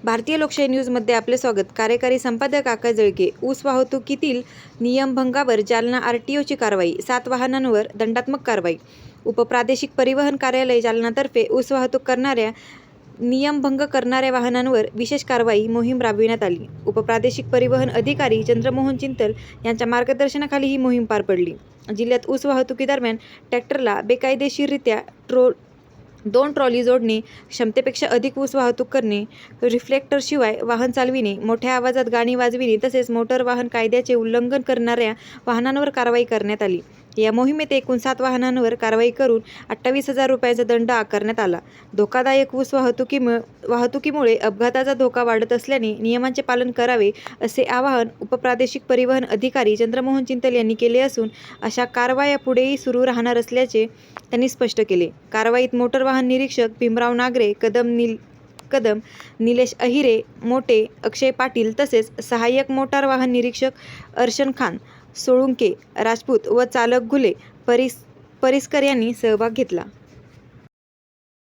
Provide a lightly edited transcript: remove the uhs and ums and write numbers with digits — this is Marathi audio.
भारतीय लोकशाही न्यूजमध्ये आपले स्वागत. कार्यकारी संपादक आकाश जळके. ऊस वाहतुकीतील नियमभंगावर जालना आरटीओची कारवाई, 7 वाहनांवर दंडात्मक कारवाई. उपप्रादेशिक परिवहन कार्यालय जालनातर्फे ऊस वाहतूक करणाऱ्या नियमभंग करणाऱ्या वाहनांवर विशेष कारवाई मोहीम राबविण्यात आली. उपप्रादेशिक परिवहन अधिकारी चंद्रमोहन चिंतल यांच्या मार्गदर्शनाखाली ही मोहीम पार पडली. जिल्ह्यात ऊस वाहतुकीदरम्यान ट्रॅक्टरला बेकायदेशीररित्या 2 ट्रॉली जोडणे, क्षमतेपेक्षा अधिक ऊस वाहतूक करणे, रिफ्लेक्टरशिवाय वाहन चालविणे, मोठ्या आवाजात गाणी वाजविणे तसेच मोटर वाहन कायद्याचे उल्लंघन करणाऱ्या वाहनांवर कारवाई करण्यात आली. या मोहिमेत एकूण 7 वाहनांवर कारवाई करून 28,000 रुपयांचा दंड आकारण्यात आला. धोकादायक ऊस वाहतुकीमुळे अपघाताचा धोका वाढत असल्याने नियमांचे पालन करावे असे आवाहन उपप्रादेशिक परिवहन अधिकारी चंद्रमोहन चिंतल यांनी केले असून अशा कारवाया पुढेही सुरू राहणार असल्याचे त्यांनी स्पष्ट केले. कारवाईत मोटर वाहन निरीक्षक भीमराव नागरे, कदम, निलेश अहिरे, मोटे, अक्षय पाटील तसेच सहाय्यक मोटार वाहन निरीक्षक अर्शन खान, सोळुंके, राजपूत व चालक घुले परिसकर यांनी सहभाग घेतला.